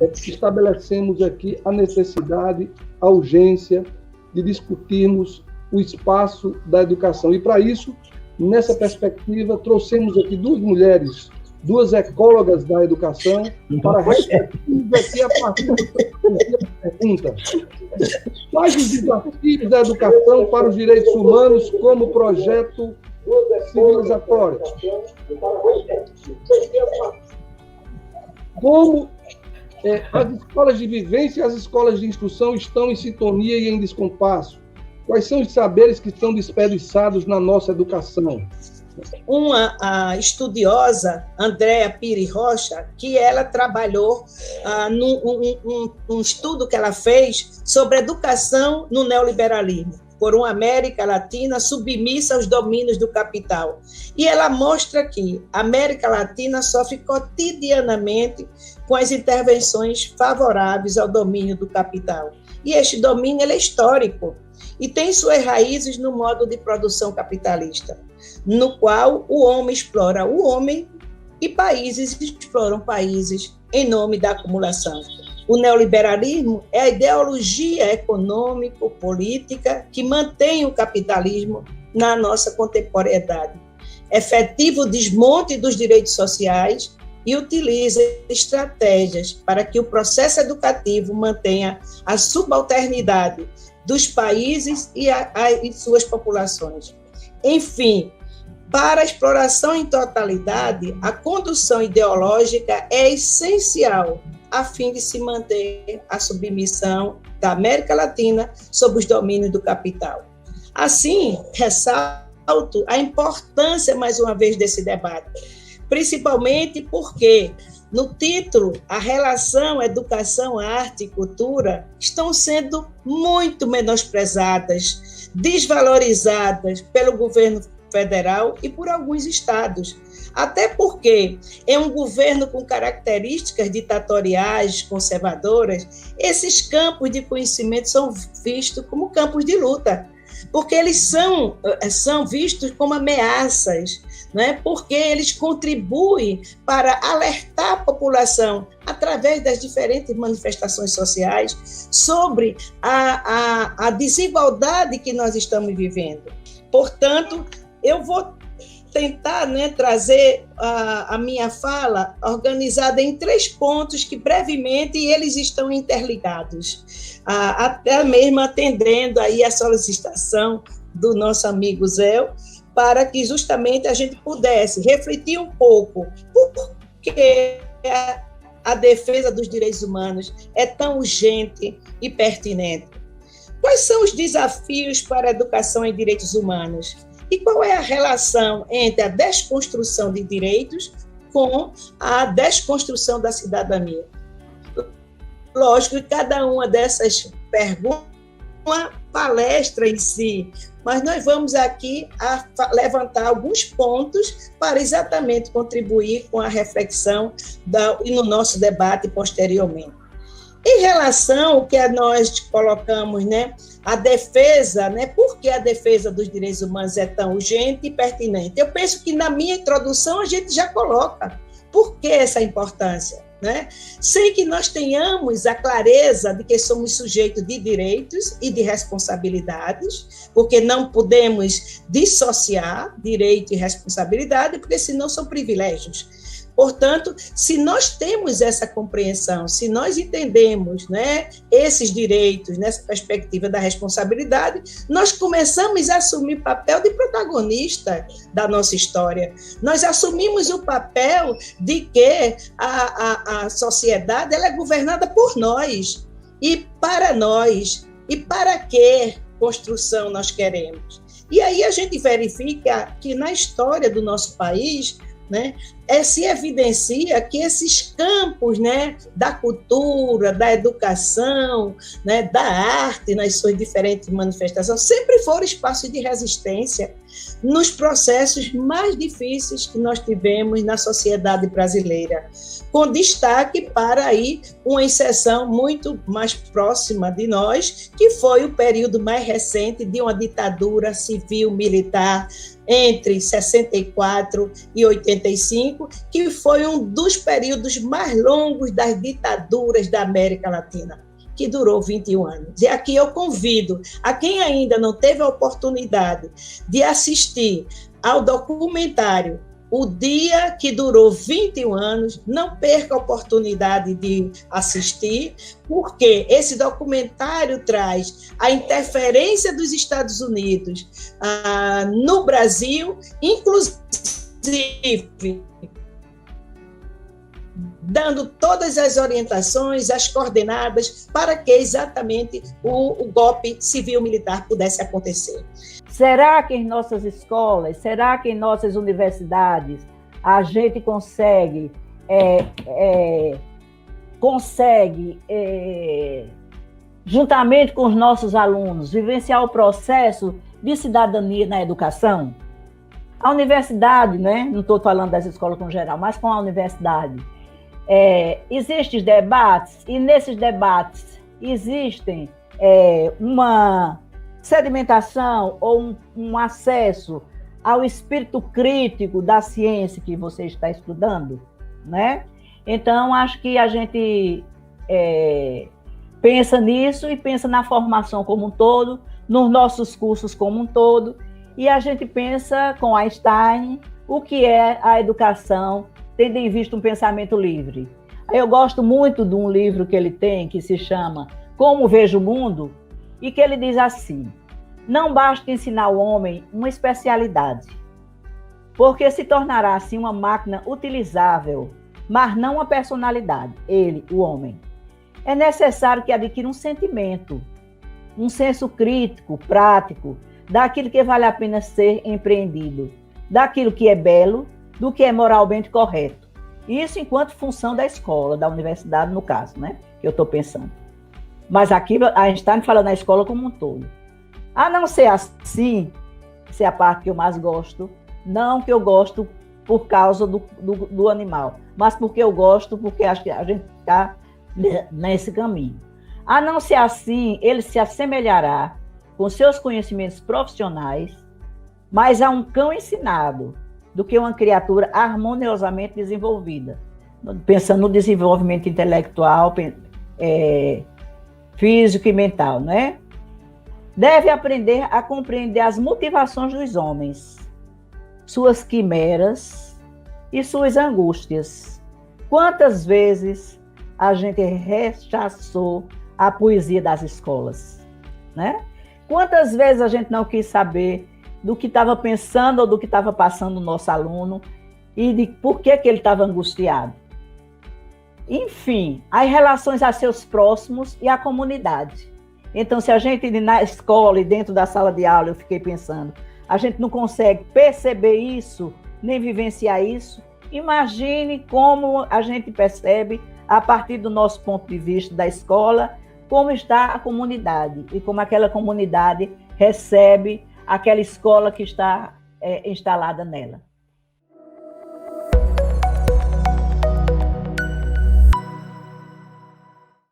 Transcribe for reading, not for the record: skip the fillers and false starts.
estabelecemos aqui a necessidade, a urgência de discutirmos o espaço da educação. E, para isso, nessa perspectiva, trouxemos aqui duas mulheres, duas ecólogas da educação, para refletirmos aqui a partir da pergunta: quais os desafios da educação para os direitos humanos como projeto civilizatório? Como as escolas de vivência e as escolas de instrução estão em sintonia e em descompasso? Quais são os saberes que estão desperdiçados na nossa educação? Uma estudiosa, Andréa Pires Rocha, que ela trabalhou num estudo que ela fez sobre educação no neoliberalismo, por uma América Latina submissa aos domínios do capital. E ela mostra que a América Latina sofre cotidianamente com as intervenções favoráveis ao domínio do capital. E este domínio ele é histórico e tem suas raízes no modo de produção capitalista, no qual o homem explora o homem e países exploram países em nome da acumulação. O neoliberalismo é a ideologia econômico-política que mantém o capitalismo na nossa contemporaneidade. Efetivo desmonte dos direitos sociais e utiliza estratégias para que o processo educativo mantenha a subalternidade dos países e suas populações. Enfim, para a exploração em totalidade, a condução ideológica é essencial a fim de se manter a submissão da América Latina sob os domínios do capital. Assim, ressalto a importância, mais uma vez, desse debate, principalmente porque, no título, a relação educação, arte e cultura estão sendo muito menosprezadas, desvalorizadas pelo governo federal e por alguns estados. Até porque, em um governo com características ditatoriais, conservadoras, esses campos de conhecimento são vistos como campos de luta, porque eles são vistos como ameaças, né? Porque eles contribuem para alertar a população, através das diferentes manifestações sociais, sobre a desigualdade que nós estamos vivendo. Portanto, eu vou tentar, trazer a minha fala organizada em 3 pontos que, brevemente, eles estão interligados, até mesmo atendendo aí a solicitação do nosso amigo Zé, para que justamente a gente pudesse refletir um pouco por que a defesa dos direitos humanos é tão urgente e pertinente. Quais são os desafios para a educação em direitos humanos? E qual é a relação entre a desconstrução de direitos com a desconstrução da cidadania? Lógico que cada uma dessas perguntas é uma palestra em si, mas nós vamos aqui levantar alguns pontos para exatamente contribuir com a reflexão e no nosso debate posteriormente. Em relação ao que nós colocamos, a defesa, por que a defesa dos direitos humanos é tão urgente e pertinente? Eu penso que na minha introdução a gente já coloca por que essa importância, sem que nós tenhamos a clareza de que somos sujeitos de direitos e de responsabilidades, porque não podemos dissociar direito e responsabilidade, porque senão são privilégios. Portanto, se nós temos essa compreensão, se nós entendemos esses direitos nessa perspectiva da responsabilidade, nós começamos a assumir o papel de protagonista da nossa história. Nós assumimos o papel de que a sociedade ela é governada por nós e para nós. E para que construção nós queremos? E aí a gente verifica que na história do nosso país, se evidencia que esses campos da cultura, da educação, da arte, nas suas diferentes manifestações, sempre foram espaços de resistência nos processos mais difíceis que nós tivemos na sociedade brasileira, com destaque para aí uma exceção muito mais próxima de nós, que foi o período mais recente de uma ditadura civil-militar entre 64 e 85, 1975, que foi um dos períodos mais longos das ditaduras da América Latina, que durou 21 anos. E aqui eu convido a quem ainda não teve a oportunidade de assistir ao documentário O Dia que Durou 21 Anos, não perca a oportunidade de assistir, porque esse documentário traz a interferência dos Estados Unidos no Brasil, inclusive dando todas as orientações, as coordenadas para que exatamente o golpe civil-militar pudesse acontecer. Será que em nossas escolas, será que em nossas universidades a gente consegue juntamente com os nossos alunos, vivenciar o processo de cidadania na educação? A universidade, né? Não estou falando das escolas com geral, mas com a universidade, existem debates, e nesses debates existem uma sedimentação ou um acesso ao espírito crítico da ciência que você está estudando, né? Então, acho que a gente pensa nisso e pensa na formação como um todo, nos nossos cursos como um todo, e a gente pensa com Einstein o que é a educação, tendo em vista um pensamento livre. Eu gosto muito de um livro que ele tem, que se chama Como Vejo o Mundo, e que ele diz assim: não basta ensinar ao homem uma especialidade, porque se tornará assim uma máquina utilizável, mas não uma personalidade, ele, o homem. É necessário que adquira um sentimento, um senso crítico, prático, daquilo que vale a pena ser empreendido, daquilo que é belo, do que é moralmente correto. Isso enquanto função da escola, da universidade, no caso, né? Que eu estou pensando. Mas aqui a gente está falando na escola como um todo. A não ser assim, essa é a parte que eu mais gosto, não que eu gosto por causa do animal, mas porque eu gosto, porque acho que a gente está nesse caminho. A não ser assim, ele se assemelhará com seus conhecimentos profissionais, mais a um cão ensinado do que uma criatura harmoniosamente desenvolvida, pensando no desenvolvimento intelectual, físico e mental, né? Deve aprender a compreender as motivações dos homens, suas quimeras e suas angústias. Quantas vezes a gente rechaçou a poesia das escolas, né? Quantas vezes a gente não quis saber do que estava pensando ou do que estava passando o nosso aluno e de por que ele estava angustiado. Enfim, as relações a seus próximos e à comunidade. Então, se a gente na escola e dentro da sala de aula, eu fiquei pensando, a gente não consegue perceber isso, nem vivenciar isso, imagine como a gente percebe, a partir do nosso ponto de vista da escola, como está a comunidade e como aquela comunidade recebe aquela escola que está instalada nela.